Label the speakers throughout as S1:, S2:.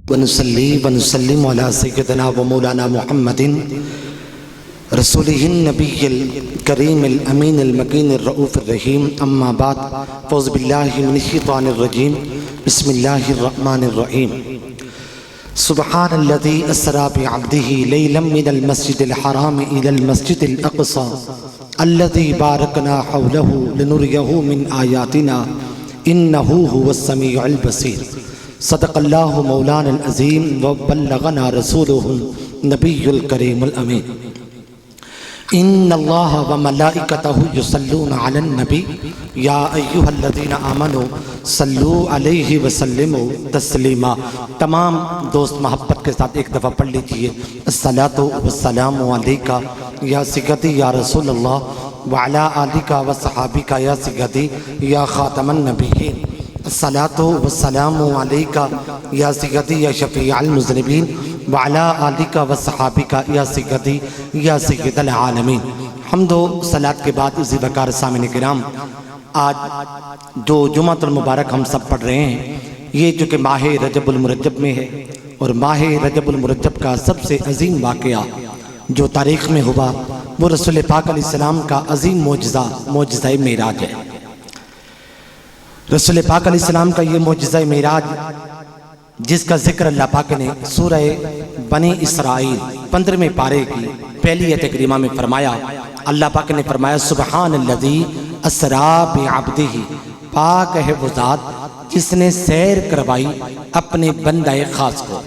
S1: ونصلي ونسلم على سيدنا ومولانا محمد رسوله النبي الكريم الأمين المكين الرؤوف الرحيم. أما بعد فأعوذ بالله من الشيطان الرجيم. بسم الله الرحمن الرحيم. سبحان الذي أسرى بعبده ليلا من المسجد الحرام إلى المسجد الأقصى الذي باركنا حوله لنريه من آياتنا إنه هو السميع البصير. صدق الله مولانا العظيم وبلغنا رسوله النبي الكريم الأمين. إن الله وملائكته يصلون على النبي يا أيها الذين آمنوا صلوا عليه وسلموا تسلیما. تمام دوست محبت کے ساتھ ایک دفعہ پڑھ لیجئے الصلاۃ والسلام علیکہ یا سیدی یا رسول اللہ وعلی آلک وصحابک یا سیدی یا خاتم النبیین. الصلاۃ والسلام علیکہ یا سیدی یا شفیع المذنبین وعلی آلک وصحابک یا سیدی یا سید العالمین. حمد و صلاۃ کے بعد اسی وقار سامعین کرام، آج جو جمعۃ المبارک ہم سب پڑھ رہے ہیں، یہ جو کہ ماہ رجب المرجب میں ہے، اور ماہ رجب المرجب کا سب سے عظیم واقعہ جو تاریخ میں ہوا وہ رسول پاک علیہ السلام کا عظیم معجزہ معراج ہے. رسول پاک علیہ السلام کا یہ معجزہ معراج جس کا ذکر اللہ پاک نے سورہ بنی اسرائیل 15ویں پارے کی پہلی آیت کریمہ میں فرمایا. اللہ پاک نے فرمایا سبحان الذی اسرا بعبدہ، پاک ہے وہ ذات جس نے سیر کروائی اپنے بندہ خاص کو،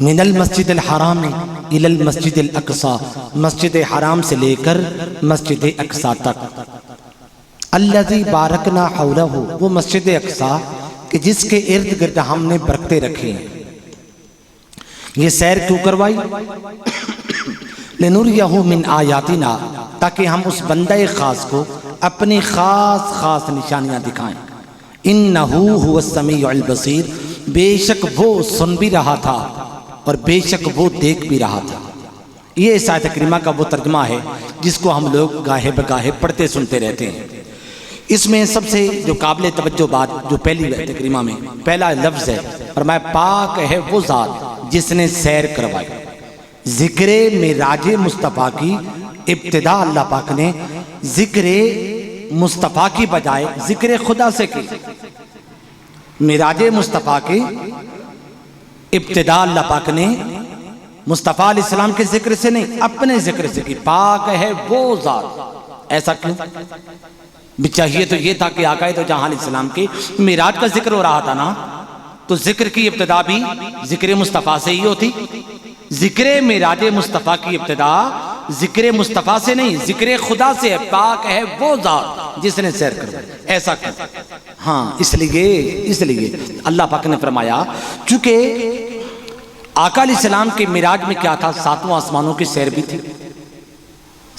S1: من المسجد الحرام الی المسجد الاقصی، مسجد حرام سے لے کر مسجد اقصی تک، الذی بارکنا حولہ، وہ مسجد اقصی کہ جس کے ارد گرد ہم نے برکتیں رکھی ہیں. یہ سیر کیوں کروائی؟ لنریہ من آیاتنا، تاکہ ہم اس بندہ خاص کو اپنی خاص نشانیاں دکھائیں. انہ هو السمیع البصیر، بے شک وہ سن بھی رہا تھا اور بے شک وہ دیکھ بھی رہا تھا. یہ اس آیت کریمہ کا وہ ترجمہ ہے جس کو ہم لوگ گاہے بگاہے پڑھتے سنتے رہتے ہیں. اس میں سب سے جو قابل توجہ بات جو پہلی آیت کریمہ میں پہلا لفظ ہے، فرمایا پاک ہے وہ ذات جس نے سیر کروائی. ذکر معراج مصطفیٰ کی ابتدا اللہ پاک نے ذکر مصطفیٰ کی بجائے ذکر خدا سے کی. معراج مصطفیٰ کی ابتدا اللہ پاک نے مصطفیٰ علیہ السلام کے ذکر سے نہیں، اپنے ذکر سے کی. پاک ہے وہ ذات. ایسا کیوں؟ چاہیے تو یہ تھا کہ آقا تو جہاں علیہ السلام کی معراج کا ذکر ہو رہا تھا نا، تو ذکر کی ابتدا بھی ذکر مصطفیٰ سے ہی ہوتی. ذکر معراج مصطفیٰ کی ابتدا ذکر مصطفیٰ سے نہیں، ذکر خدا سے ہے. پاک ہے وہ ذات جس نے سیر کروائی. ایسا کیوں؟ ہاں اس لیے اللہ پاک نے فرمایا چونکہ آقا علیہ السلام کے معراج میں کیا تھا؟ 7 آسمانوں کی سیر بھی تھی،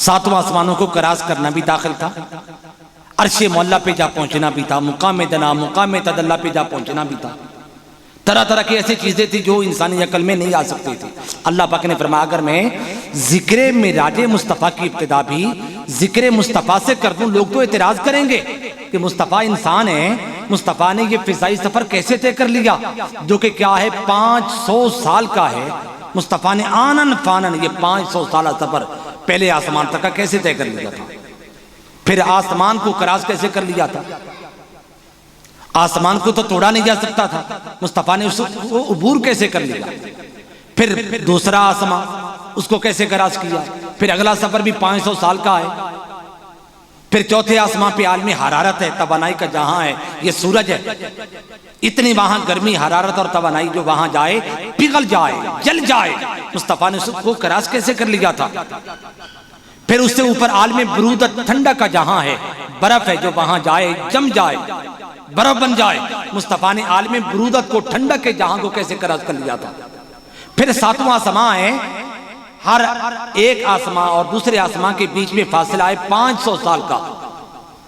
S1: 7 آسمانوں کو کراس کرنا بھی داخل تھا، عرش معلیٰ پہ جا پہنچنا بھی تھا، مقام دنا مقام تدلی پہ جا پہنچنا بھی تھا. طرح کی ایسی چیزیں تھی جو انسانی عقل میں نہیں آ سکتی تھی. اللہ پاک نے فرمایا اگر میں ذکر معراج مصطفیٰ کی ابتدا بھی ذکر مصطفیٰ سے کر دوں، لوگ تو اعتراض کریں گے کہ مصطفیٰ انسان ہے، مصطفیٰ نے یہ فضائی سفر کیسے طے کر لیا جو کہ کیا ہے 500 سال کا ہے. مصطفیٰ نے آنن فانن یہ 500 سالہ سفر پہلے آسمان تک کا کیسے طے کر لیا تھا؟ پھر آسمان کو کراس کیسے کر لیا تھا؟ آسمان کو تو توڑا نہیں جا سکتا تھا، مصطفیٰ نے اس کو عبور کیسے کر لیا؟ پھر دوسرا آسمان اس کو کیسے کراس کیا؟ پھر اگلا سفر بھی 500 سال کا ہے. پھر چوتھے آسمان پہ عالمی حرارت ہے، توانائی کا جہاں ہے، یہ سورج ہے. اتنی وہاں گرمی حرارت اور توانائی جو وہاں جائے پگھل جائے جل جائے، مصطفیٰ نے اس کو کراس کیسے کر لیا تھا؟ پھر اس سے اوپر عالم برودت ٹھنڈا کا جہاں ہے، برف ہے جو وہاں جائے جم جائے برف بن جائے، مصطفیٰ نے عالم برودت کو ٹھنڈا کے جہاں کو کیسے کراس کر لیا تھا؟ پھر 7واں آسمان ہے، ہر ایک آسمان اور دوسرے آسمان کے بیچ میں فاصلہ ہے 500 سال کا.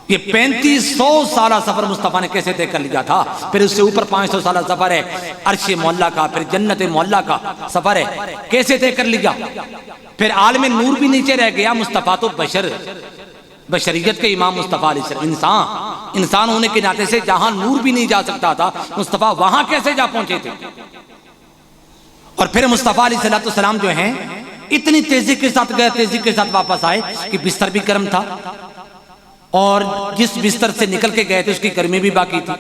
S1: یہ 3500 سالہ سفر مصطفیٰ نے کیسے طے کر لیا تھا؟ پھر اس سے اوپر 500 سالہ سفر ہے عرش معلیٰ کا، پھر جنت معلیٰ کا سفر ہے، کیسے طے کر لیا؟ پھر عالم نور بھی نیچے رہ گیا. مصطفیٰ تو بشریت کے امام مصطفیٰ علیہ السلام انسان ہونے کے ناطے سے جہاں نور بھی نہیں جا سکتا تھا، مصطفیٰ وہاں کیسے جا پہنچے تھے؟ اور پھر مصطفیٰ علیہ الصلوۃ والسلام جو ہیں اتنی تیزی کے ساتھ گئے، تیزی کے ساتھ واپس آئے کہ بستر بھی گرم تھا، اور جس بستر سے نکل کے گئے تھے اس کی گرمی بھی باقی تھی،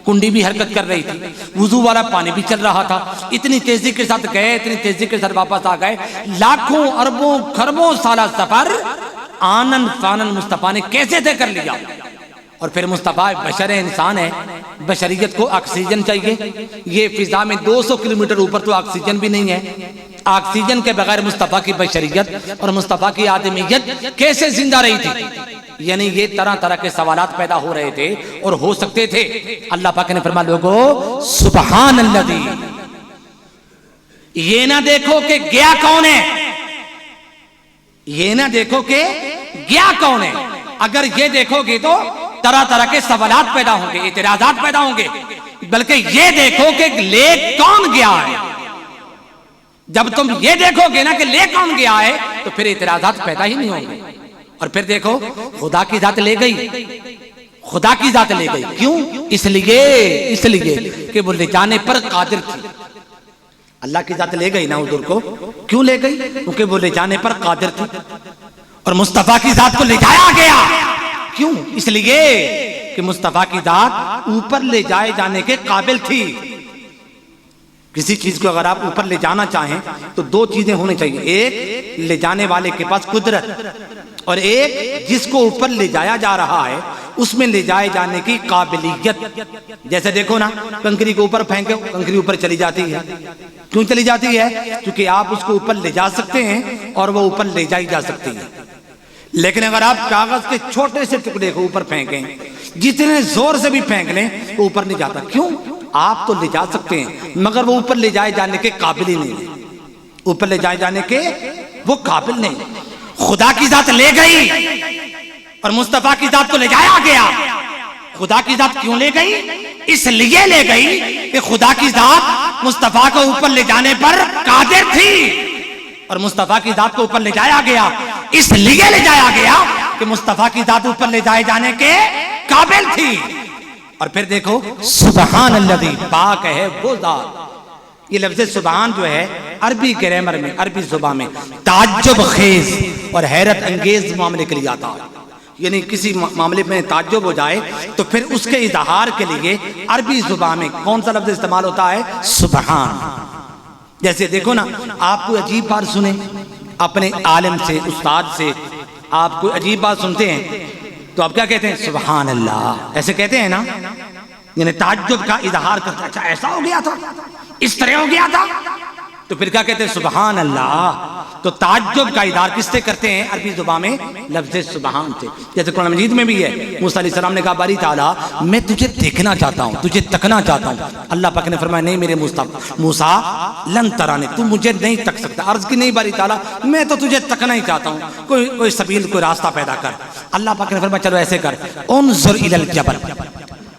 S1: کنڈی بھی حرکت کر رہی تھی، وضو والا پانی بھی چل رہا تھا۔ اتنی تیزی کے ساتھ گئے، اتنی تیزی کے ساتھ واپس آ گئے، لاکھوں اربوں خربوں سالہ سفر آنن فانن مصطفیٰ نے کیسے طے کر لیا۔ اور پھر مصطفیٰ بشر انسان ہے، بشریت کو آکسیجن چاہیے، یہ فضا میں 200 کلومیٹر اوپر تو آکسیجن بھی نہیں ہے، آکسیجن کے بغیر مصطفیٰ کی بشریت اور مصطفیٰ کی آدمیت کیسے زندہ رہی تھی؟ یعنی یہ طرح طرح کے سوالات پیدا ہو رہے تھے اور ہو سکتے تھے۔ اللہ پاک نے فرمایا لوگو سبحان الذی، یہ نہ دیکھو کہ گیا کون ہے، یہ نہ دیکھو کہ گیا کون ہے، اگر یہ دیکھو گے تو طرح طرح کے سوالات پیدا ہوں گے، اعتراضات پیدا ہوں گے، بلکہ یہ دیکھو کہ لے کون گیا ہے۔ جب تم یہ دیکھو گے نا کہ لے کون گیا ہے تو پھر اعتراضات پیدا ہی نہیں ہوں گے۔ اور پھر دیکھو خدا کی ذات لے گئی، خدا کی ذات لے گئی، کیوں؟ اس لیے کہ وہ لے جانے پر قادر تھی۔ اللہ کی ذات لے گئی نا حضور کو، کیوں لے گئی؟ کیونکہ وہ لے جانے پر قادر تھی۔ اور مصطفیٰ کی ذات کو لے جایا گیا، کیوں؟ اس لیے کہ مصطفیٰ کی ذات اوپر لے جائے جانے کے قابل تھی۔ کسی چیز کو اگر آپ اوپر لے جانا چاہیں تو دو چیزیں ہونی چاہیے، ایک لے جانے والے کے پاس قدرت، اور ایک جس کو اوپر لے جایا جا رہا ہے اس میں لے جائے جانے کی قابلیت۔ جیسے دیکھو نا، کنکری کو اوپر پھینکو، کنکری اوپر چلی جاتی ہے، کیوں چلی جاتی ہے؟ کیونکہ آپ اس کو اوپر لے جا سکتے ہیں اور وہ اوپر لے جائی جا سکتی ہے۔ لیکن اگر آپ کاغذ کے چھوٹے سے ٹکڑے کو اوپر پھینکیں، جتنے زور سے بھی پھینک لیں وہ اوپر نہیں جاتا، کیوں؟ آپ تو لے جا سکتے ہیں مگر وہ اوپر لے جائے جانے کے قابل ہی نہیں ہے، اوپر لے جائے جانے کے وہ قابل نہیں۔ خدا کی ذات لے گئی اور مصطفیٰ کی ذات کو لے جایا گیا۔ خدا کی ذات کیوں لے گئی؟ اس لیے لے گئی کہ خدا کی ذات مصطفیٰ کو اوپر لے جانے پر قادر تھی، اور مصطفیٰ کی ذات کو اوپر لے جایا گیا اس لیے لے جایا گیا کہ مصطفیٰ کی ذات اوپر لے جائے جانے کے قابل تھی۔ اور پھر دیکھو سبحان الذی، پاک ہے وہ ذات۔ یہ لفظ سبحان جو ہے عربی گرامر میں، عربی زبان میں تعجب خیز اور حیرت انگیز معاملے کے لیے آتا ہے، یعنی کسی معاملے میں تعجب ہو جائے تو پھر اس کے اظہار کے لیے عربی زبان میں کون سا لفظ استعمال ہوتا ہے؟ سبحان۔ جیسے دیکھو نا، آپ کوئی عجیب بات سنیں اپنے عالم سے، استاد سے، آپ کوئی عجیب بات سنتے ہیں تو آپ کیا کہتے ہیں؟ سبحان اللہ، ایسے کہتے ہیں نا، یعنی تعجب کا اظہار کرتے ہیں، اچھا ایسا ہو گیا تھا، اس طرح ہو گیا تھا، تو پھر کیا کہتے ہیں؟ سبحان اللہ۔ تو تعجب کا اظہار کس سے کرتے ہیں عربی زبان میں؟ لفظ سبحان سے۔ جیسے قرآن مجید میں بھی ہے، موسیٰ علیہ السلام نے کہا باری تعالیٰ میں تجھے دیکھنا چاہتا ہوں، تجھے تکنا چاہتا ہوں۔ اللہ پاک نے فرمایا نہیں میرے موسیٰ لن ترانی، تو مجھے نہیں تک سکتا۔ عرض کی نہیں باری تعالیٰ میں تو تجھے تکنا ہی چاہتا ہوں، کوئی سبیل، کوئی راستہ پیدا کر۔ اللہ پاک نے فرمایا چلو ایسے کر، انظر الی الجبل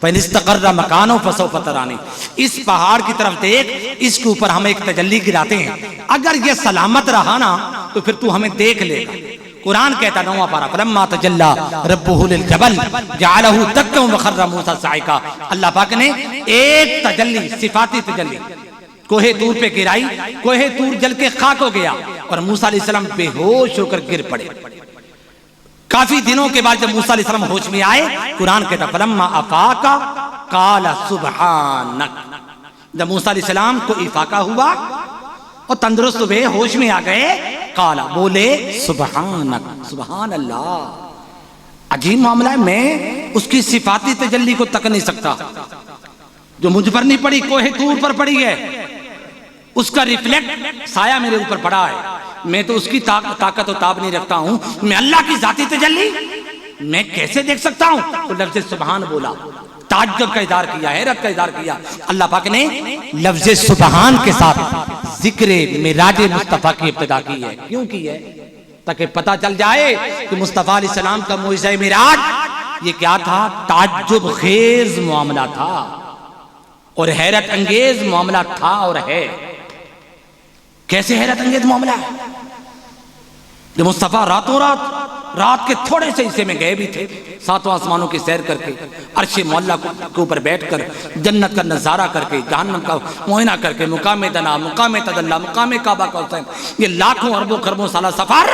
S1: فَإِنِ اسْتَقَرَّ مَكَانَهُ فَسَوْفَ تَرَانِي، اس پہاڑ کی طرف دیکھ، اس کے اوپر ہم ایک تجلی گراتے ہیں، اگر یہ سلامت رہا نا تو پھر تو ہمیں دیکھ لے گا۔ قرآن کہتا 9واں پارہ فَلَمَّا تَجَلَّى رَبُّهُ لِلْجَبَلِ جَعَلَهُ دَكًّا وَخَرَّ مُوسَىٰ صَعِقًا۔ اللہ پاک نے ایک تجلی، صفاتی تجلی کوہ طور پہ گرائی، کوہ طور جل کے خاک ہو گیا اور موسیٰ علیہ السلام بے ہوش ہو کر گر پڑے۔ کافی دنوں کے بعد جب موسیٰ علیہ السلام ہوش میں آئے، قرآن کہتا فَلَمَّا أَفَاقَ قَالَ سُبْحَانَكَ، جب موسیٰ علیہ السلام کو افاقہ ہوا اور تندرست ہوئے، ہوش میں آ گئے، قَالَ بولے سبحانک، سبحان اللہ۔ عجیب معاملہ ہے، میں اس کی صفاتی تجلی کو تک نہیں سکتا جو مجھ پر نہیں پڑی، کوہ طور پر پڑی ہے، اس کا ریفلیکٹ سایہ میرے اوپر پڑا ہے، میں تو اس کی طاقت و تاب نہیں رکھتا ہوں، میں اللہ کی ذاتی تجلی میں کیسے دیکھ سکتا ہوں؟ تو لفظ سبحان بولا، تعجب کا اظہار کیا، حیرت کا اظہار کیا۔ اللہ پاک نے لفظ سبحان کے ساتھ ذکر معراج مصطفیٰ کی ابتدا کی ہے۔ کیوں کی ہے؟ تاکہ پتہ چل جائے کہ مصطفیٰ علیہ السلام کا معجزہ معراج یہ کیا تھا؟ تعجب خیز معاملہ تھا اور حیرت انگیز معاملہ تھا اور ہے۔ کیسے حیرت انگیز معاملہ ہے؟ کہ مصطفیٰ راتوں رات رات کے تھوڑے سے حصے میں گئے بھی تھے، ساتوں آسمانوں کی سیر کر کے، عرش معلیٰ کے اوپر بیٹھ کر، جنت کا نظارہ کر کے، جہنم کا معائنہ کر کے، مقام دنا، مقام تدلی، مقام کعبہ کا حسین، یہ لاکھوں اربوں خربوں سالہ سفر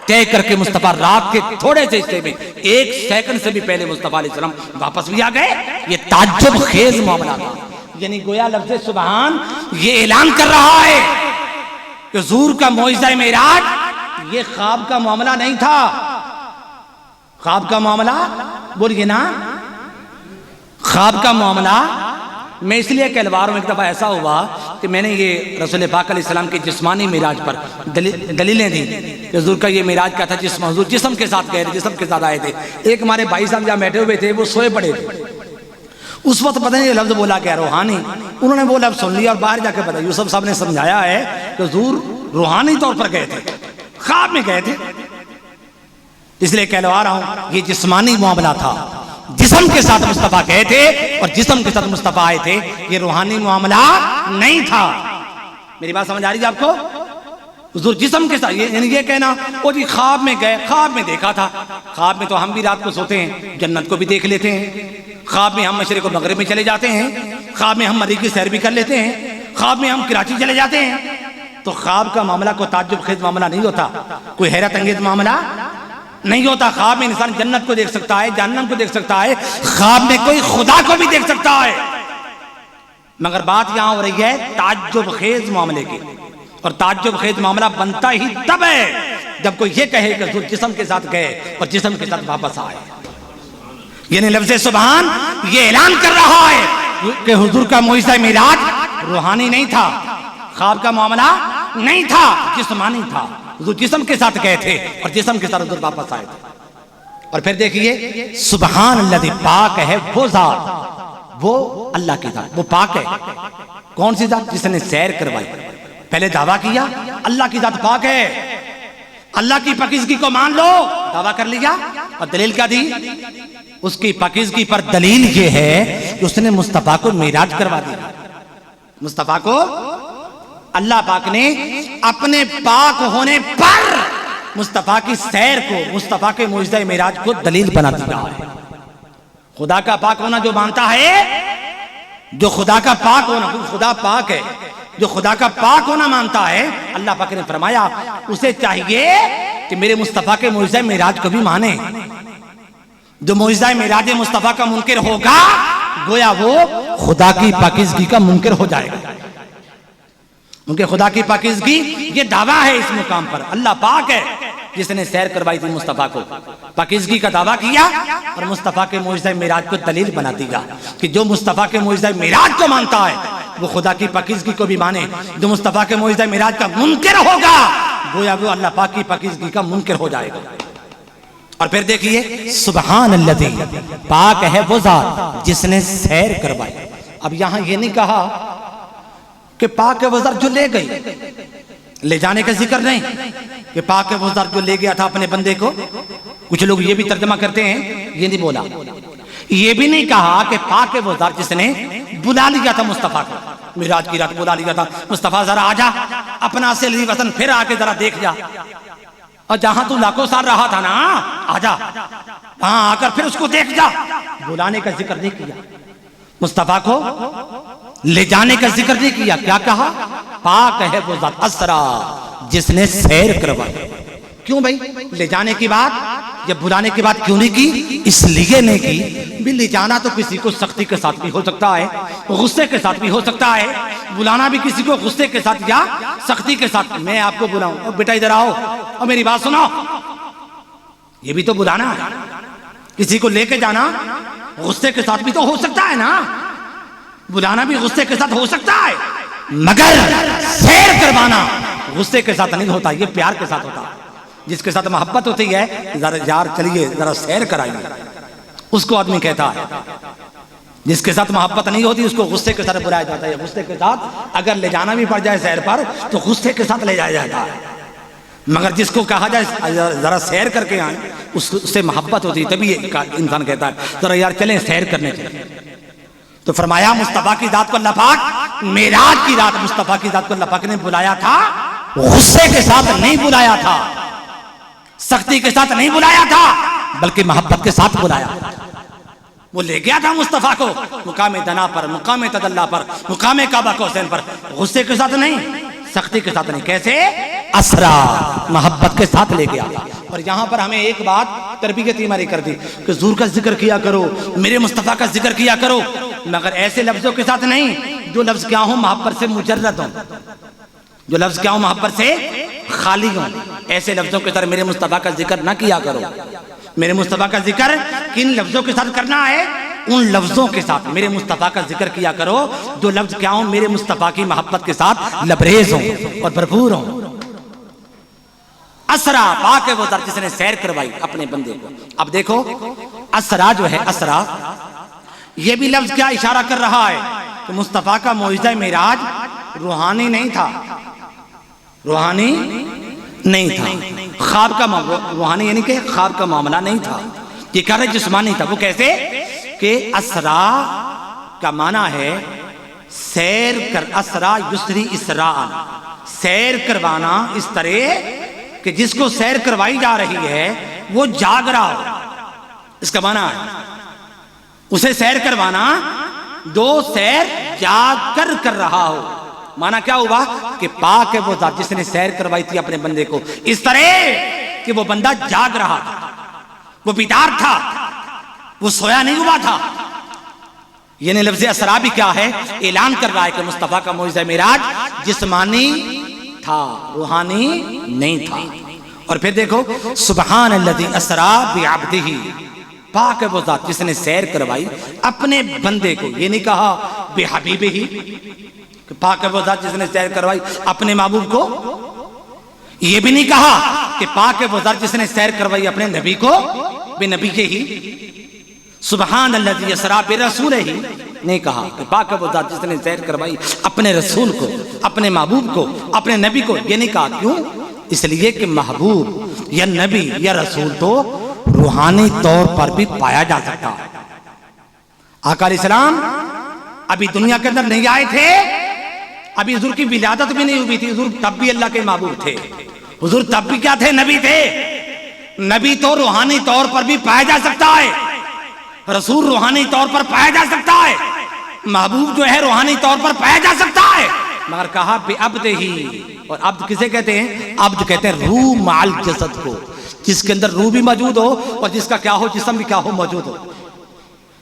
S1: طے کر کے مصطفیٰ رات کے تھوڑے سے حصے میں 1 سیکنڈ سے بھی پہلے مصطفیٰ علیہ السلام واپس بھی آ گئے۔ یہ تعجب خیز معاملہ تھا، یعنی گویا لفظ سبحان یہ اعلان کر رہا ہے کہ حضور کا معجزہ معراج یہ خواب کا معاملہ نہیں تھا۔ خواب کا معاملہ بولیے نا، خواب کا معاملہ۔ میں اس لیے کہلوار ہوں، ایک دفعہ ایسا ہوا کہ میں نے یہ رسول پاک علیہ السلام کے جسمانی معراج پر دلیلیں دی کہ حضور کا یہ معراج کیا تھا، حضور جسم کے ساتھ گئے تھے، جسم کے ساتھ آئے تھے۔ ایک ہمارے بھائی صاحب جہاں بیٹھے ہوئے تھے وہ سوئے پڑے تھے، اس وقت پتہ نہیں یہ لفظ بولا کیا روحانی، انہوں نے وہ لفظ سن لیا اور باہر جا کے بتایا، یوسف صاحب نے سمجھایا ہے کہ حضور روحانی طور پر گئے تھے، خواب میں گئے تھے۔ اس لیے کہلوا رہا ہوں یہ جسمانی معاملہ تھا، جسم کے ساتھ مصطفیٰ گئے تھے اور جسم کے ساتھ مصطفیٰ آئے تھے، یہ روحانی معاملہ نہیں تھا۔ میری بات سمجھ آ رہی ہے آپ کو؟ حضور جسم کے ساتھ، یعنی یہ کہنا وہ جی خواب میں گئے، خواب میں دیکھا تھا۔ خواب میں تو ہم بھی رات کو سوتے ہیں، جنت کو بھی دیکھ لیتے ہیں، خواب میں ہم مشرق و مغرب میں چلے جاتے ہیں، خواب میں ہم مریخ کی سیر بھی کر لیتے ہیں، خواب میں ہم کراچی چلے جاتے ہیں۔ تو خواب کا معاملہ کوئی تعجب خیز معاملہ نہیں ہوتا، کوئی حیرت انگیز معاملہ نہیں ہوتا۔ خواب میں انسان جنت کو دیکھ سکتا ہے، جہنم کو دیکھ سکتا ہے، خواب میں کوئی خدا کو بھی دیکھ سکتا ہے، مگر بات یہاں ہو رہی ہے تعجب خیز معاملے کی، اور تعجب خیز معاملہ بنتا ہی تب ہے جب کوئی یہ کہے کہ حضور جسم کے ساتھ گئے اور جسم کے ساتھ واپس آئے۔ یعنی لفظ سبحان یہ اعلان کر رہا ہے کہ حضور کا معجزہ معراج روحانی نہیں تھا، خواب کا معاملہ نہیں تھا، جسمانی تھا۔ حضور جسم کے ساتھ گئے تھے اور جسم کے ساتھ حضور واپس آئے تھے۔ اور پھر دیکھیے سبحان الذی، پاک ہے وہ ذات، وہ اللہ کی ذات، وہ پاک ہے۔ کون سی ذات؟ جس نے سیر کروائی۔ پہلے دعویٰ کیا اللہ کی ذات پاک ہے، اللہ کی پاکیزگی کو مان لو، دعویٰ کر لیا، اور دلیل کیا دی؟ اس کی پاکیزگی پر دلیل یہ ہے کہ اس نے مصطفیٰ کو معراج کروا دیا۔ مصطفیٰ کو اللہ پاک نے اپنے پاک ہونے پر مصطفیٰ کی سیر کو، مصطفیٰ کے معجزہ معراج کو دلیل بنا دیا ہے۔ خدا کا پاک ہونا جو مانتا ہے، جو خدا کا پاک ہونا، خدا پاک ہے، جو خدا کا پاک ہونا مانتا ہے، اللہ پاک نے فرمایا اسے چاہیے کہ میرے مصطفیٰ کے معجزہ معراج کو بھی مانے۔ جو معجزہ معراج مصطفیٰ کا منکر ہوگا گویا وہ خدا کی پاکیزگی کا منکر ہو جائے گا، کیونکہ خدا کی پاکیزگی یہ دعویٰ ہے اس مقام پر۔ اللہ پاک ہے جس نے سیر کروائی تھی مصطفیٰ کو، پاکیزگی کا دعویٰ کیا اور مصطفیٰ کے معجزہ معراج کو دلیل بنا دیا کہ جو مصطفیٰ کے معجزہ معراج کو مانتا ہے وہ خدا کی پاکیزگی کو بھی مانے۔ جو مصطفیٰ کے معجزہ معراج کا منکر ہوگا گویا وہ اللہ پاک کی پاکیزگی کا منکر ہو جائے گا۔ اور پھر دیکھیے سبحان الذی، پاک ہے وہ ذات جس نے سیر کروائی۔ اب یہاں یہ نہیں کہا کہ پاک ہے وہ ذات جو لے گئی، لے جانے کا ذکر نہیں کہ پاک ہے وہ ذات جو لے گیا تھا اپنے بندے کو۔ کچھ لوگ یہ بھی ترجمہ کرتے ہیں، یہ نہیں بولا۔ یہ بھی نہیں کہا کہ پاک ہے وہ ذات جس نے بلا لیا تھا مصطفیٰ کو، معراج کی رات بلا لیا تھا، مصطفیٰ ذرا آ جا اپنا اصلی وطن پھر آ کے ذرا دیکھ جا، اور جہاں تو لاکھوں سال رہا تھا نا آ جا، وہاں آ کر پھر اس کو دیکھ جا۔ بلانے کا ذکر نہیں کیا، مصطفیٰ کو لے جانے کا ذکر نہیں کیا۔ کیا کہا؟ پاک ہے وہ ذات اسرا جس نے سیر کروائی۔ کیوں بھائی لے جانے کی بات یا بلانے کی بات کیوں نہیں کی؟ اس لیے نہیں کی بھی لے جانا تو کسی کو سختی کے ساتھ بھی ہو سکتا ہے، غصے کے ساتھ بھی ہو سکتا ہے، بلانا بھی کسی کو غصے کے ساتھ یا سختی کے ساتھ۔ میں آپ کو بلاؤں اور بیٹا ادھر آؤ اور میری بات سنو، یہ بھی تو بلانا ہے۔ کسی کو لے کے جانا غصے کے ساتھ بھی تو ہو سکتا ہے نا، بلانا بھی غصے کے ساتھ ہو سکتا ہے، مگر سیر کروانا غصے کے ساتھ نہیں ہوتا، یہ پیار کے ساتھ ہوتا ہے۔ جس کے ساتھ محبت ہوتی ہے ذرا یار چلیے ذرا سیر کرائیے، اس کو آدمی کہتا ہے۔ جس کے ساتھ محبت نہیں ہوتی اس کو غصے کے ساتھ بلایا جاتا ہے۔ غصے کے ساتھ اگر لے جانا بھی پڑ جائے سیر پر تو غصے کے ساتھ لے جایا جاتا ہے، مگر جس کو کہا جائے ذرا سیر کر کے آئیں اس سے محبت ہوتی ہے، تبھی انسان کہتا ہے ذرا یار چلیں سیر کرنے چلیں۔ تو فرمایا مصطفیٰ کی ذات کو اللہ پاک معراج کی رات مصطفیٰ کی ذات کو اللہ پاک نے بلایا تھا، غصے کے ساتھ نہیں بلایا تھا، سختی کے ساتھ نہیں بلایا تھا بلکہ محبت کے ساتھ بلایا. وہ لے گیا تھا مصطفیٰ کو مقام دنا پر، مقام تدلی پر، مقام کعبہ کوسین پر، غصے کے ساتھ نہیں، سختی کے ساتھ نہیں. کیسے؟ اسرا، محبت کے ساتھ لے گیا. اور یہاں پر ہمیں ایک بات تربیت ہماری کر دی کہ حضور کا ذکر کیا کرو، میرے مصطفیٰ کا ذکر کیا کرو، مگر ایسے لفظوں کے ساتھ نہیں جو لفظ کیا ہوں محبت سے مجرد ہوں، جو لفظ کیا ہوں محبت سے خالی ہوں. ایسے لفظوں کے ساتھ میرے مصطفیٰ کا ذکر نہ کیا کرو. میرے مصطفیٰ کا ذکر کن لفظوں کے ساتھ کرنا ہے؟ ان لفظوں کے ساتھ میرے مصطفیٰ کا ذکر کیا کرو جو لفظ کیا ہوں میرے مصطفیٰ کی محبت کے ساتھ لبریز ہوں اور بھرپور ہوں. اسرا، پاک ہے وہ ذات جس نے سیر کروائی اپنے بندے کو. اب دیکھو اسرا جو ہے، اسرا یہ بھی لفظ کیا اشارہ کر رہا ہے کہ مصطفیٰ کا معجزہ معراج روحانی نہیں تھا، روحانی نہیں تھا، خواب کا روحانی یعنی کہ خواب کا معاملہ نہیں تھا، یہ کہہ رہے جسمانی تھا. وہ کیسے کہ اسرا کا معنی ہے سیر کر، اسرا یسری اسراء، سیر کروانا اس طرح کہ جس کو سیر کروائی جا رہی ہے وہ جاگ رہا ہو، اس کا معنی ہے اسے سیر کروانا دو سیر جاگ کر رہا ہو. معنی کیا ہوا کہ پاک ہے وہ ذات جس نے سیر کروائی تھی اپنے بندے کو اس طرح کہ وہ بندہ جاگ رہا تھا، وہ بیدار تھا، وہ سویا نہیں ہوا تھا. یعنی لفظ اسرا بھی کیا ہے؟ اعلان کر رہا ہے کہ مصطفیٰ کا معجزہ معراج جسمانی تھا، روحانی نہیں تھا. اور پھر دیکھو سبحان الذی اسرا بعبدہ، پاک ہے وہ ذات جس نے سیر کروائی اپنے بندے کو. یہ نہیں کہا بحبیبہ ہی کہ پاک ہے وہ ذات جس نے سیر کروائی اپنے محبوب کو، یہ بھی نہیں کہا کہ پاک ہے وہ ذات جس نے سیر کروائی اپنے نبی کو بے نبی کے ہی. سبحان الذی اسرا برسولہ ہی نہیں کہا کہ پاک ہے وہ ذات جس نے سیر کروائی اپنے رسول کو، اپنے محبوب کو، اپنے نبی کو. یہ نہیں کہا. کیوں؟ اس لیے کہ محبوب یا نبی یا رسول تو روحانی طور پر بھی پایا جا سکتا ہے. آقا علیہ السلام ابھی دنیا کے اندر نہیں آئے تھے، ابھی حضور کی ولادت بھی نہیں ہوئی تھی، حضور تب بھی اللہ کے محبوب تھے، حضور تب بھی کیا تھے؟ نبی تھے. نبی تو روحانی طور پر بھی پایا جا سکتا ہے، رسول روحانی طور پر پایا جا سکتا ہے، محبوب جو ہے روحانی طور پر پایا جا سکتا ہے. مگر کہا بے عبد ہی. اور عبد کسے کہتے ہیں؟ عبد کہتے ہیں روح مع الجسد کو، جس کے اندر روح بھی موجود ہو اور جس کا کیا ہو جسم بھی کیا ہو موجود ہو.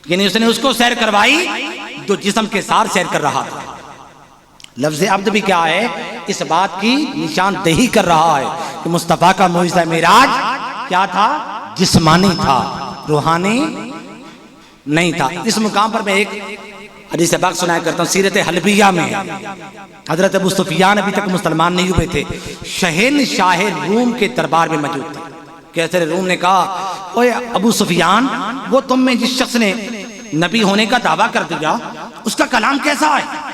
S1: یعنی اس نے اس کو سیر کروائی جو جسم کے ساتھ سیر کر رہا تھا. لفظ عبد بھی کیا ہے؟ اس بات کی نشاندہی کر رہا ہے کہ مصطفیٰ کا معجزہ معراج کیا تھا؟ جسمانی تھا، روحانی نہیں تھا. اس مقام پر میں ایک حدیث پاک سنایا کرتا ہوں. سیرت حلبیہ میں حضرت ابو سفیان ابھی تک مسلمان نہیں ہوئے تھے، شہنشاہ روم کے دربار میں موجود تھے. کیسر روم نے کہا اوے ابو سفیان، وہ تم میں جس شخص نے نبی ہونے کا دعویٰ کر دیا اس کا کلام کیسا ہے؟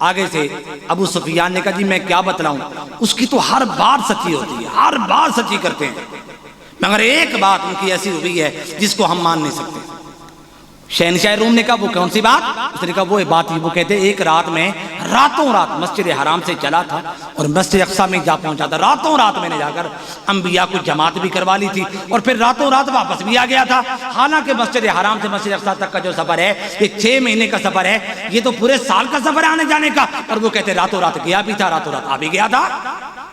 S1: آگے سے ابو سفیان نے کہا جی میں کیا بتلاؤں، اس کی تو ہر بات سچی ہوتی ہے، ہر بات سچی کرتے ہیں، مگر ایک بات ان کی ایسی ہوئی ہے جس کو ہم مان نہیں سکتے. شہنشاہ روم نے کہا وہ کون سی بات؟ اس نے کہا وہ بات ہی، وہ کہتے ایک رات میں راتوں رات مسجد حرام سے چلا تھا اور مسجد اقصیٰ میں جا پہنچا تھا. راتوں رات میں نے جا کر انبیاء کو جماعت بھی کروا لی تھی اور پھر راتوں رات واپس بھی آ گیا تھا. حالانکہ مسجد حرام سے مسجد اقصیٰ تک کا جو سفر ہے یہ 6 مہینے کا سفر ہے، یہ تو پورے سال کا سفر ہے آنے جانے کا. اور وہ کہتے راتوں رات گیا بھی تھا، راتوں رات آ بھی گیا تھا.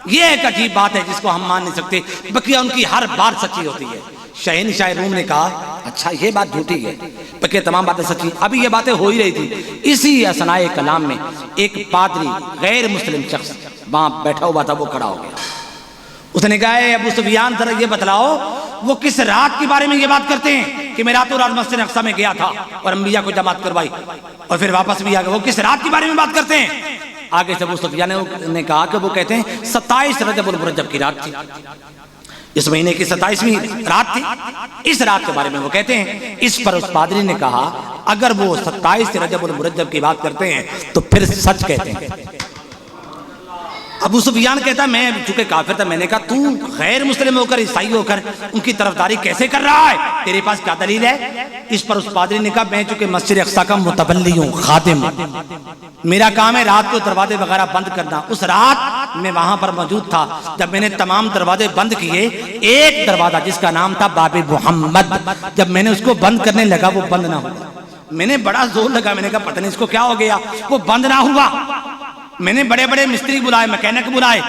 S1: یہ ایک عجیب بات ہے جس کو ہم مان نہیں سکتے، بقیہ ان کی ہر بات سچی ہوتی ہے. شہنشاہ روم نے کہا اچھا یہ بات جھوٹی ہے، بلکہ تمام باتیں سچی. ابھی یہ باتیں ہو ہی رہی تھی، اسی اثناء کلام میں ایک پادری غیر مسلم شخص وہاں بیٹھا ہوا تھا، وہ کھڑا ہو گیا. اس نے کہا ابو سفیان ذرا یہ بتلاؤ وہ کس رات کے بارے میں یہ بات کرتے ہیں کہ میں راتوں رات مسجد اقصیٰ میں گیا تھا اور انبیاء کو جماعت کروائی اور پھر واپس بھی آ گیا، وہ کس رات کے بارے میں بات کرتے ہیں؟ آگے سے ابو سفیان نے کہا کہ وہ کہتے ہیں 27 رجب المرجب کی رات تھی، اس مہینے کی 27ویں رات تھی. اس رات کے بارے میں وہ کہتے ہیں. اس پر اس پادری نے کہا اگر وہ 27 رجب المرجب کی بات کرتے ہیں تو پھر سچ کہتے ہیں. ابو سفیان کہتا میں چونکہ کافر تھا، میں نے کہا تو غیر مسلم ہو کر عیسائی ہو کر ان کی طرفداری کیسے کر رہا ہے؟ تیرے پاس کیا دلیل ہے؟ اس پر اس پادری نے کہا میں چونکہ مسجد اقصیٰ کا متولی ہوں، خادم ہوں، میرا کام ہے رات کو دروازے وغیرہ بند کرنا. اس رات میں وہاں پر موجود تھا جب میں نے تمام دروازے بند کیے، ایک دروازہ جس کا نام تھا باب محمد، جب میں نے اس کو بند کرنے لگا وہ بند نہ ہوا۔ میں نے بڑا زور لگا، میں نے کہا پتہ نہیں اس کو کیا ہو گیا، وہ بند نہ ہوا۔ میں نے بڑے بڑے مستری بلائے، میکینک بلائے،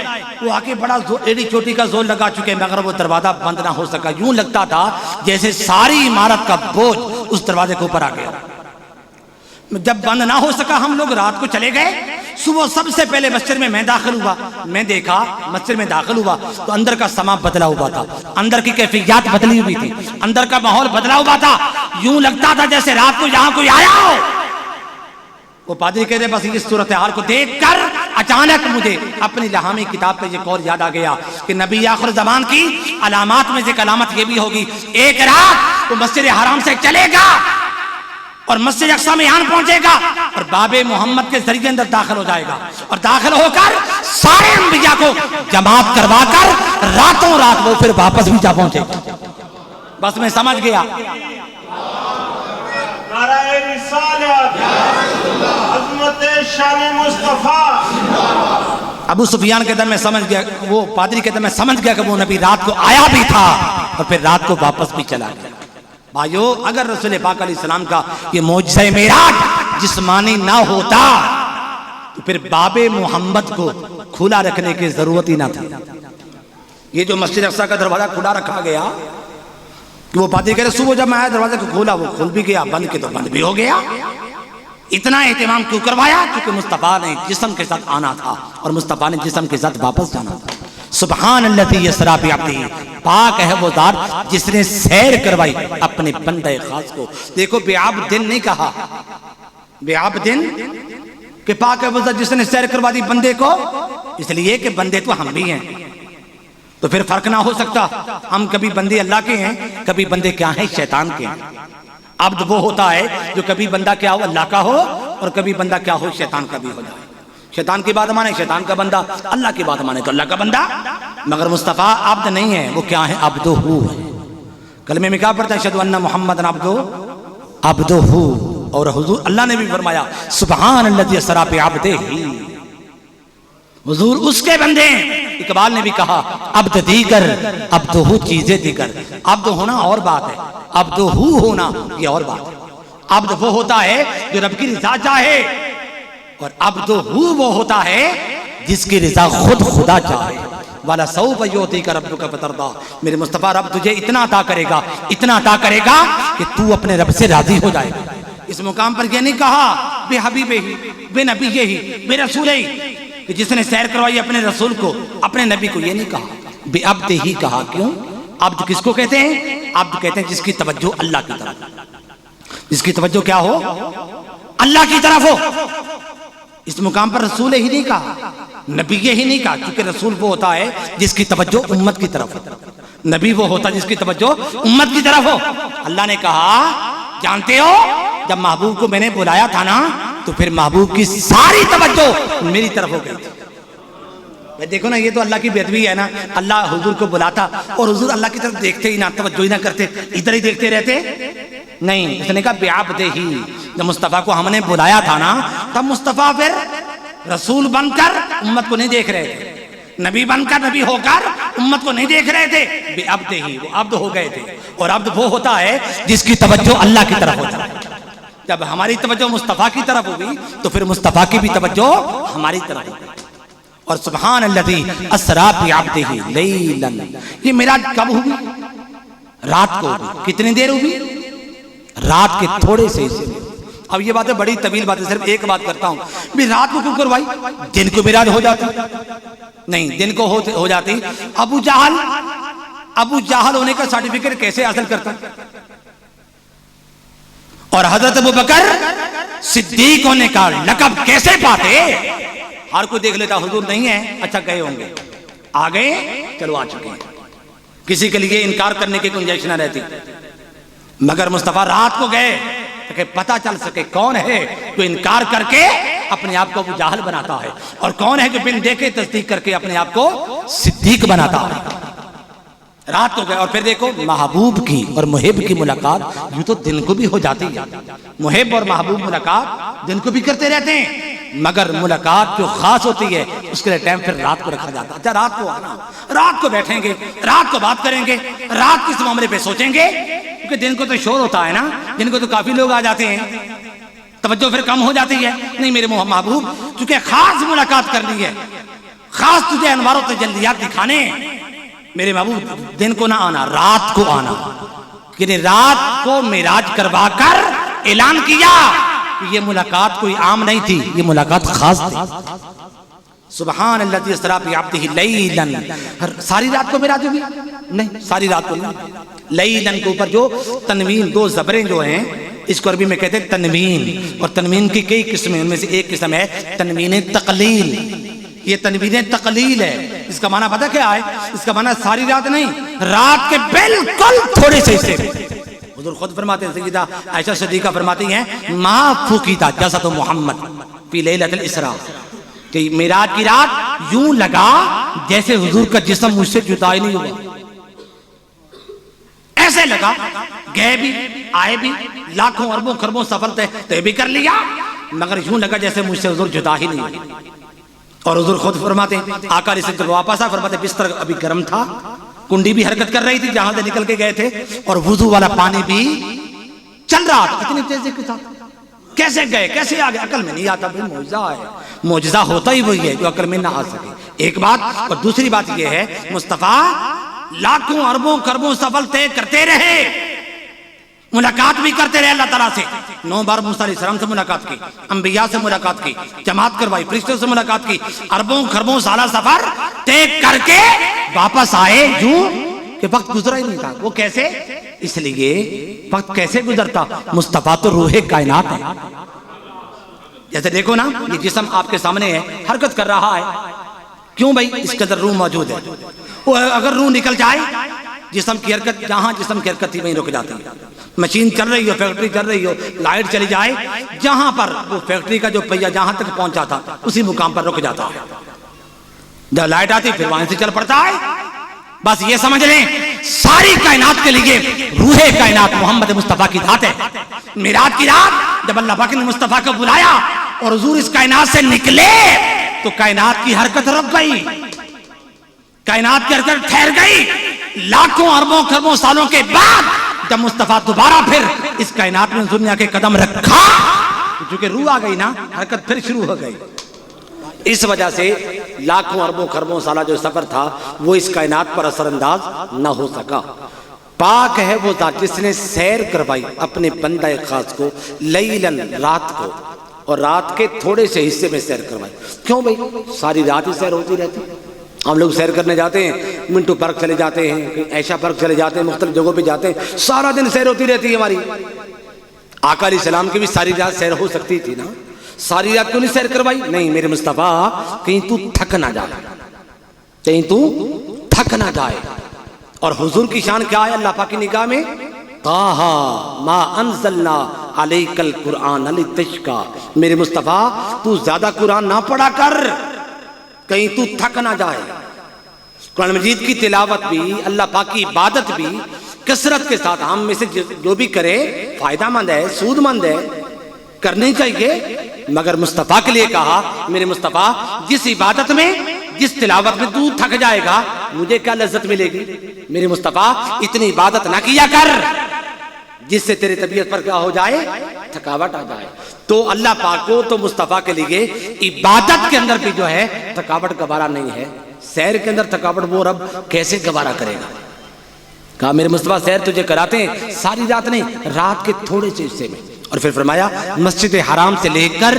S1: وہ آ کے بڑا ایڑی چوٹی کا زور لگا چکے مگر وہ دروازہ بند نہ ہو سکا۔ یوں لگتا تھا جیسے ساری عمارت کا بوجھ اس دروازے کے اوپر آ گیا۔ جب بند نہ ہو سکا ہم لوگ رات کو چلے گئے۔ صبح سب سے پہلے مسجد میں داخل ہوا، میں دیکھا مسجد میں داخل ہوا تو اندر کا سما بدلا ہوا تھا، اندر کی کیفیات بدلی ہوئی تھی، اندر کا ماحول بدلا ہوا تھا۔ یوں لگتا تھا جیسے رات کو یہاں کوئی آیا ہو۔ وہ پادری کہتے بس اس صورتحال کو دیکھ کر اچانک مجھے اپنی لہامی کتاب پہ یہ قول یاد آ گیا کہ نبی آخر زمان کی علامات میں سے ایک علامت یہ بھی ہوگی، ایک رات وہ مسجد حرام سے چلے گا اور مسجد اقصی میں یہاں پہنچے گا اور باب محمد کے ذریعے اندر داخل ہو جائے گا اور داخل ہو کر سارے انبیاء کو جماعت کروا کر راتوں رات وہ پھر واپس بھی جا پہنچے گا۔ بس میں سمجھ گیا۔
S2: نعرہ رسالت، عظمت شان مصطفیٰ۔
S1: ابو سفیان کہتا ہے میں سمجھ گیا، وہ پادری کہتا ہے میں سمجھ گیا کہ وہ نبی رات کو آیا بھی تھا اور پھر رات کو واپس بھی چلا گیا۔ بھائیو اگر رسول پاک علیہ السلام کا یہ معجزہ معراج جسمانی نہ ہوتا تو پھر باب محمد کو کھلا رکھنے کی ضرورت ہی نہ تھی۔ یہ جو مسجد اقصی کا دروازہ کھلا رکھا گیا کہ وہ پادری کہہ رہے صبح جب میں آیا دروازے کو کھولا وہ کھل بھی گیا، بند کے تو بند بھی ہو گیا۔ اتنا اہتمام کیوں کروایا؟ کیونکہ مصطفیٰ نے جسم کے ساتھ آنا تھا اور مصطفیٰ نے جسم کے ساتھ واپس جانا تھا۔ سبحان الذی یسریٰ بعبدہ، پاک ہے وہ ذات جس نے سیر کروائی اپنے بندہ خاص کو۔ دیکھو بعبدن نہیں کہا، بعبدن کہ پاک ہے وہ ذات جس نے سیر کروا دی بندے کو، اس لیے کہ بندے تو ہم بھی ہیں تو پھر فرق نہ ہو سکتا۔ ہم کبھی بندے اللہ کے ہیں، کبھی بندے کیا ہیں؟ شیطان کے ہیں۔ عبد وہ ہوتا ہے جو کبھی بندہ کیا ہو اللہ کا ہو اور کبھی بندہ کیا ہو شیطان کا بھی ہو جائے۔ شیطان کی بات مانے شیطان کا بندہ، اللہ کی بات مانے تو اللہ کا بندہ۔ مگر مصطفیٰ عبد نہیں ہے، وہ کیا ہے؟ عبدہ ہے۔ کلمے میں کیا پڑھتا ہے؟ اشہدو ان محمد عبدہ۔ اور حضور اللہ نے بھی فرمایا سبحان الذی اسریٰ بعبدہ، حضور اس کے بندے ہیں۔ اقبال نے بھی کہا عبد دیگر عبدہ چیزیں دیگر، عبد ہونا اور بات ہے، عبدہ ہونا یہ اور بات ہے۔ عبد وہ ہوتا ہے جو رب کی رضا چاہے اور عبدہ وہ ہوتا ہے جس کی رضا خود خدا چاہے۔ وَلَسَوْفَ يُعْطِيكَ رَبُّكَ فَتَرْضَىٰ، میرے مصطفیٰ رب تجھے اتنا عطا کرے گا، اتنا عطا کرے گا کہ تو اپنے رب سے راضی ہو جائے گا۔ اس مقام پر یہ نہیں کہا بے حبیب ہی، بے نبی ہی، بے رسول ہی، کہ جس نے سیر کروائی اپنے رسول کو، اپنے نبی کو، یہ نہیں کہا، بے عبد ہی کہا۔ کیوں؟ عبد کس کو کہتے ہیں؟ عبد کہتے ہیں جس کی توجہ اللہ کی طرف، جس کی توجہ کیا ہو؟ اللہ کی طرف ہو۔ اس مقام پر رسول ہی نہیں کہا، نبی ہی نہیں کہا، کیونکہ رسول وہ ہوتا ہے جس کی توجہ امت کی طرف ہو، نبی وہ ہوتا ہے جس کی توجہ امت کی طرف ہو۔ اللہ نے کہا جانتے ہو جب محبوب کو میں نے بلایا تھا نا تو پھر محبوب کی ساری توجہ میری طرف ہو گئی تھی۔ دیکھو نا یہ تو اللہ کی بے ادبی ہے نا، اللہ حضور کو بلاتا اور حضور اللہ کی طرف دیکھتے ہی نہ، توجہ ہی نہ کرتے، ادھر ہی دیکھتے رہتے۔ نہیں، اس نے کہا بعبدہ ہی، جب مصطفیٰ کو ہم نے بلایا تھا نا تب مصطفیٰ پھر رسول بن کر امت کو نہیں دیکھ رہے تھے، نبی بن کر نبی ہو کر امت کو نہیں دیکھ رہے تھے، بعبدہ ہی، وہ عبد ہو گئے تھے۔ اور عبد وہ ہوتا ہے جس کی توجہ اللہ کی طرف ہوتا ہے۔ جب ہماری توجہ مصطفیٰ کی طرف ہوگی تو پھر مصطفیٰ کی بھی توجہ ہماری طرف ہوگی۔ اور سبحان الذی اسریٰ بعبدہ لیلا، یہ معراج کب ہوئی؟ رات کو ہوئی۔ کتنی دیر ہوئی؟ رات کے تھوڑے سے حصے میں۔ اب یہ باتیں بڑی طویل باتیں، صرف ایک بات کرتا ہوں، بھی رات کو کیوں کروائی؟ دن کو معراج ہو جاتی؟ نہیں، دن کو ہو جاتی۔ ابو جہل ہونے کا سرٹیفکیٹ کیسے حاصل کرتا اور حضرت ابوبکر صدیق ہونے کا لقب کیسے پاتے؟ ہر کوئی دیکھ لیتا حضور نہیں ہے، اچھا گئے ہوں گے، آ گئے، چلو آ چکے ہیں، کسی کے لیے انکار کرنے کی گنجائش نہ رہتی۔ مگر مصطفیٰ رات کو گئے تاکہ پتہ چل سکے کون ہے جو انکار کر کے اپنے آپ کو ابو جہل بناتا ہے اور کون ہے جو بن دیکھے تصدیق کر کے اپنے آپ کو صدیق بناتا ہے۔ رات کو گئے اور پھر دیکھو محبوب کی اور محب کی ملاقات یوں تو دن کو بھی ہو جاتی ہے، محب اور محبوب ملاقات دن کو بھی کرتے رہتے ہیں مگر ملاقات جو خاص ہوتی ہے اس کے لیے ٹائم پھر رات کو رکھا جاتا ہے. اچھا رات کو آنا, رات کو بیٹھیں گے, رات کو بات کریں گے, رات کس معاملے پہ سوچیں گے, کیونکہ دن کو تو شور ہوتا ہے نا, دن کو تو کافی لوگ آ جاتے ہیں, توجہ پھر کم ہو جاتی ہے. نہیں میرے محبوب, چونکہ خاص ملاقات کرنی ہے, خاص تجھے انوار و تجلیات دکھانے, میرے محبوب دن کو نہ آنا, رات کو آنا. کہ رات کو معراج کروا کر اعلان کیا کہ یہ ملاقات کوئی عام نہیں تھی, یہ ملاقات خاص تھی. سبحان الذی اسری بعبدہ لیلا, ساری رات کو معراج ہوئی نہیں, ساری رات کو نہیں. لیلن کے اوپر جو تنوین, دو زبریں جو ہیں اس کو عربی میں کہتے ہیں تنوین, اور تنوین کی کئی قسمیں, ان میں سے ایک قسم ہے تنوین تقلیل. یہ تنوین تقلیل ہے, اس کا معنی پتہ کیا ہے, اس کا معنی ساری رات نہیں, رات کے بالکل تھوڑے سے حصے میں. حضور خود فرماتے ہیں, سیدہ عائشہ صدیقہ فرماتی ہیں, ما فقد جسد محمد فی لیلۃ الاسراء, کہ معراج کی رات یوں لگا جیسے حضور کا جسم مجھ سے جدا ہی نہیں ہوا. ایسے لگا, گئے بھی آئے بھی, لاکھوں اربوں خربوں سفر طے بھی کر لیا, مگر یوں لگا جیسے مجھ سے حضور جدا ہی نہیں ہوئے. اور حضور خود فرماتے ہیں, آقا علیہ السلام واپس آ, فرماتے بستر ابھی گرم تھا, کنڈی بھی حرکت کر رہی تھی جہاں سے نکل کے گئے تھے, اور وضو والا پانی بھی چل رہا تھا اتنی تیزی کے ساتھ. کیسے گئے, کیسے آ گئے, عقل میں نہیں آتا. بھائی معجزہ ہے, معجزہ ہوتا ہی وہی ہے جو عقل میں نہ آ سکے. ایک بات, اور دوسری بات یہ ہے, مصطفیٰ لاکھوں اربوں خربوں سفر طے کرتے رہے, ملاقات بھی کرتے رہے اللہ تعالیٰ سے. 9 بار موسیٰ علیہ السلام سے ملاقات کی, انبیاء سے ملاقات کی, جماعت کروائی, فرشتوں سے ملاقات کی, اربوں خربوں سالہ سفر طے کر کے واپس آئے یوں کہ وقت گزرا ہی نہیں تھا. وہ کیسے, اس لیے وقت کیسے گزرتا, مصطفیٰ تو روح کائنات ہے. جیسے دیکھو نا, یہ جسم آپ کے سامنے ہے, حرکت کر رہا ہے, کیوں بھائی, اس کے اندر روح موجود ہے. اگر روح نکل جائے, جسم کی حرکت, جہاں جسم کی حرکت تھی وہیں رک جاتی ہے. مشین چل رہی ہو, فیکٹری چل رہی ہو, لائٹ چلی جائے, جہاں پر وہ فیکٹری کا جو پہیہ جہاں تک پہنچا تھا اسی مقام پر رک جاتا ہے. جب لائٹ آتی پھر وہاں سے چل پڑتا ہے. بس یہ سمجھ لیں, ساری کائنات کے لیے روح کائنات محمد مصطفیٰ کی ذات ہے. معراج کی رات جب اللہ پاک نے مصطفیٰ کو بلایا اور حضور اس کائنات سے نکلے تو کائنات کی حرکت رک گئی, کائنات کی حرکت ٹھہر گئی. لاکھوں اربوں خربوں سالوں کے بعد جب مصطفیٰ دوبارہ پھر اس کائنات میں دنیا کے قدم رکھا, چونکہ روح آ گئی نا, حرکت پھر شروع ہو گئی. اس وجہ سے لاکھوں اربوں خربوں سالہ جو سفر تھا وہ اس کائنات پر اثر انداز نہ ہو سکا. پاک ہے وہ ذات جس نے سیر کروائی اپنے بندہ خاص کو لیلن, رات کو, اور رات کے تھوڑے سے حصے میں سیر کروائی. کیوں بھائی, ساری رات ہی سیر ہوتی رہتی. ہم لوگ سیر کرنے جاتے ہیں, منٹو پارک چلے جاتے ہیں, ایشا پارک چلے جاتے ہیں, مختلف جگہوں پہ جاتے ہیں, سارا دن سیر ہوتی رہتی ہے ہماری. آقا علیہ السلام کی بھی ساری رات سیر ہو سکتی تھی نا, ساری رات کیوں نہیں سیر کروائی؟ نہیں میرے مصطفیٰ, کہیں تو تھک نہ جائے, کہیں تو تھک نہ جائے. اور حضور کی شان کیا ہے اللہ پاک کی نگاہ میں, طٰہٰ ما انزلنا علیک القرآن لتشقیٰ, میرے مصطفیٰ تو زیادہ قرآن نہ پڑھا کر, کہیں تو تھک نہ جائے. قرآن مجید کی تلاوت بھی, اللہ پاک کی عبادت بھی کثرت کے ساتھ, ہم میں سے جو بھی کرے فائدہ مند ہے, سود مند ہے, کرنی چاہیے. مگر مصطفیٰ کے لیے کہا, میرے مصطفیٰ جس عبادت میں, جس تلاوت میں تو تھک جائے گا مجھے کیا لذت ملے گی. میرے مصطفیٰ اتنی عبادت نہ کیا کر جس سے تیرے طبیعت پر کیا ہو جائے, تھکاوٹ آ جائے. تو اللہ پاک کو, تو مصطفیٰ کے لیے عبادت کے اندر بھی جو ہے تھکاوٹ گوارا نہیں ہے. سیر کے اندر تھکاوٹ وہ رب کیسے گوارا کرے گا. کہا میرے مصطفیٰ سیر تجھے کراتے ہیں, ساری رات نہیں, رات کے تھوڑے سے حصے میں. اور پھر فرمایا مسجد حرام سے لے کر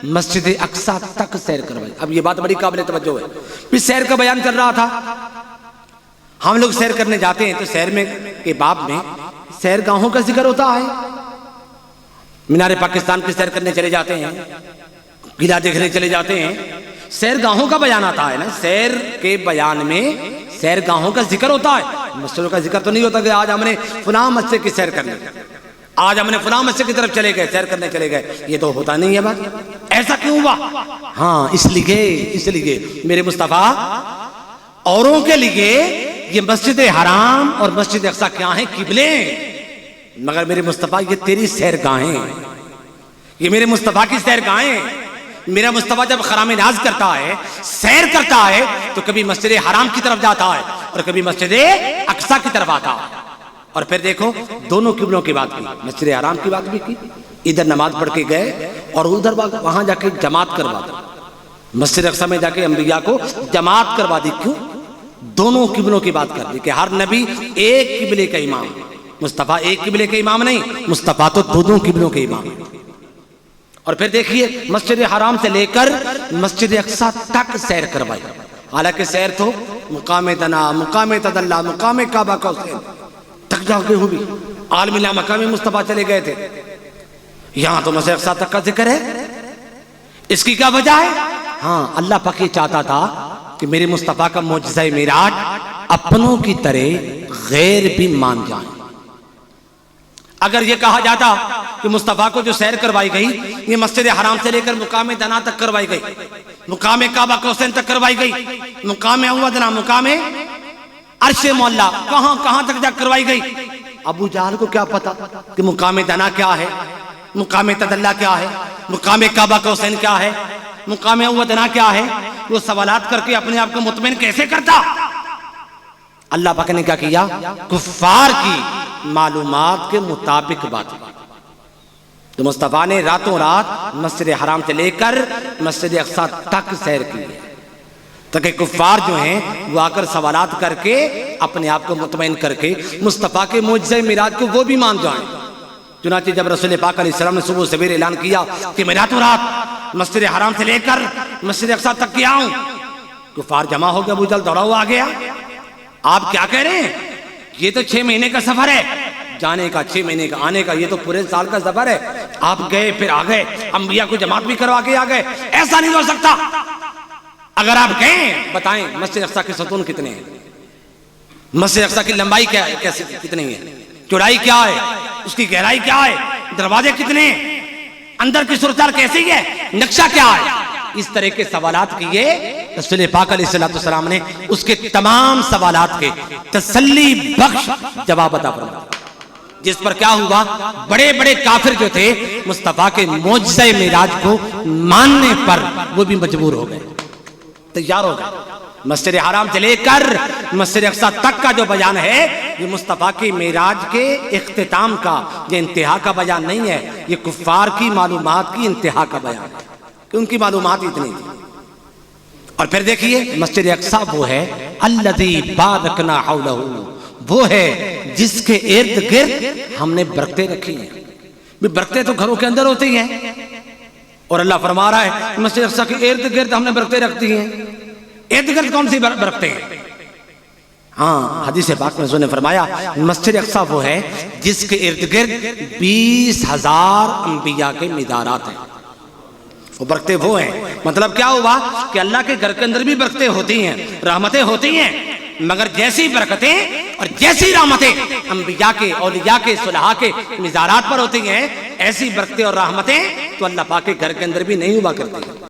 S1: مسجد اقصیٰ تک سیر کروائی. اب یہ بات بڑی قابل توجہ ہے. پھر سیر کا بیان چل رہا تھا. ہم لوگ سیر کرنے جاتے ہیں تو سیر میں کے باب میں سیر گاہوں کا ذکر ہوتا ہے. مینار پاکستان کی سیر کرنے چلے جاتے ہیں, قلعہ دیکھنے چلے جاتے ہیں, سیر گاہوں کا بیان آتا ہے نا. سیر کے بیان میں سیر گاہوں کا ذکر ہوتا ہے, مسجدوں کا ذکر تو نہیں ہوتا کہ آج ہم نے فلاں مسجد کی سیر کرنی, آج ہم نے فلاں مسجد کی طرف چلے گئے, سیر کرنے چلے گئے. یہ تو ہوتا نہیں ہے بات. ایسا کیوں ہوا؟ ہاں اس لیے میرے مصطفیٰ اوروں کے لیے یہ مسجد حرام اور مسجد اقصیٰ کیا ہیں, قبلے. مگر میرے مصطفیٰ یہ تیری سیر گاہیں, یہ میرے مصطفیٰ کی سیر گاہیں. میرا مصطفیٰ جب خرام ناز کرتا ہے، سیر کرتا ہے، تو کبھی مسجد حرام کی طرف جاتا ہے اور کبھی مسجد اقصی کی طرف آتا ہے۔ اور پھر دیکھو دونوں قبلوں کی بات کی، مسجد حرام کی بات بھی کی، ادھر نماز پڑھ کے گئے اور ادھر وہاں جا کے جماعت کروا دی، مسجد اقصی میں جا کے انبیاء کو جماعت کروا دی۔ کیوں؟ دونوں قبلوں کی بات کر دی کہ ہر نبی ایک قبلے کا امام، مصطفیٰ ایک قبلے کا امام نہیں، مصطفیٰ تو دونوں قبلوں کے امام ہیں۔ اور پھر دیکھیے مسجد حرام سے لے کر مسجد اقصی تک سیر کروائی، حالانکہ سیر تو مقام دنا، مقام تدلی، مقام کعبہ قوسین تک جا کے ہوئی، عالم لا مقام مصطفیٰ چلے گئے تھے، یہاں تو مسجد اقصی تک کا ذکر ہے۔ اس کی کیا وجہ ہے؟ ہاں اللہ پاک یہ چاہتا تھا کہ میرے مصطفیٰ کا معجزہ معراج اپنوں کی طرح غیر بھی مان جائیں۔ اگر یہ کہا جاتا کہ مصطفیٰ کو جو سیر کروائی گئی یہ مسجد حرام سے لے کر مقام دنا تک کروائی گئی، مقام کعبہ قوسین تک کروائی گئی، مقام اوادنا، مقام عرش مولا کہاں کہاں تک جا کروائی گئی، ابو جہل کو کیا پتا کہ مقام دنا کیا ہے، مقام تدلی کیا ہے، مقام کعبہ قوسین کیا ہے، مقام اوادنا کیا ہے؟ وہ سوالات کر کے اپنے آپ کو مطمئن کیسے کرتا؟ اللہ پاک نے کیا کیا؟ کفار کی معلومات کے مطابق بات کی۔ تو مصطفیٰ نے راتوں رات مسجد حرام سے لے کر مسجد اقصی تک سیر کی ہے تاکہ کفار جو ہیں وہ آ کر سوالات کر کے اپنے آپ کو مطمئن کر کے مصطفیٰ کے معجزہ معراج کو وہ بھی مان جائیں۔ چنانچہ جب رسول پاک علیہ السلام نے صبح سویرے اعلان کیا کہ میں راتوں رات مسجد حرام سے لے کر مسجد اقصی تک کیا ہوں، کفار جمع ہو گیا، ابو جہل دوڑا ہوا آ گیا، آپ کیا کہہ رہے ہیں؟ یہ تو 6 مہینے کا سفر ہے، جانے کا 6 مہینے کا، آنے کا، یہ تو پورے سال کا سفر ہے، آپ گئے پھر آ گئے، انبیاء کو جماعت بھی کروا کے آ گئے، ایسا نہیں ہو سکتا۔ اگر آپ گئے بتائیں مسجد اقصی کے ستون کتنے ہیں، مسجد اقصی کی لمبائی کیا ہے، کیسے کتنی ہے، چوڑائی کیا ہے، اس کی گہرائی کیا ہے، دروازے کتنے ہیں، اندر کی صورتحال کیسی ہے، نقشہ کیا ہے، اس طرح کے سوالات کیے۔ رسول پاک علیہ السلام نے اس کے تمام سوالات کے تسلی بخش جواب عطا فرمایا، جس پر کیا ہوا، بڑے بڑے کافر جو تھے مصطفیٰ کے معجزہ معراج کو ماننے پر وہ بھی مجبور ہو گئے، تیار ہو گئے۔ مسجد حرام سے لے کر مسجد اقصی تک کا جو بیان ہے یہ مصطفیٰ کی معراج کے اختتام کا، یہ انتہا کا بیان نہیں ہے، یہ کفار کی معلومات کی انتہا کا بیان ہے کہ ان کی معلومات اتنی تھی۔ اور پھر دیکھیے مسجد اقصی وہ ہے الذی بارکنا حولہ، وہ ہے جس کے ارد گرد ہم نے برکتیں رکھی ہیں۔ برکتیں تو گھروں کے اندر ہوتی ہیں، اور اللہ فرما رہا ہے مسجد اقصی کے ارد گرد ہم نے برکتیں رکھتی ہیں۔ ارد گرد کون سی برکتیں ہیں؟ ہاں حدیث پاک میں حضور نے فرمایا مسجد اقصی وہ ہے جس کے ارد گرد 20,000 انبیاء کے مزارات ہیں، وہ برکتیں وہ ہیں۔ مطلب کیا ہوا کہ اللہ کے گھر کے اندر بھی برکتیں ہوتی ہیں، رحمتیں ہوتی ہیں، مگر جیسی برکتیں اور جیسی رحمتیں انبیاء کے، اولیاء کے، صلحاء کے مزارات پر ہوتی ہیں، ایسی برکتیں اور رحمتیں تو اللہ پاک کے گھر کے اندر بھی نہیں ہوا کرتی ہیں۔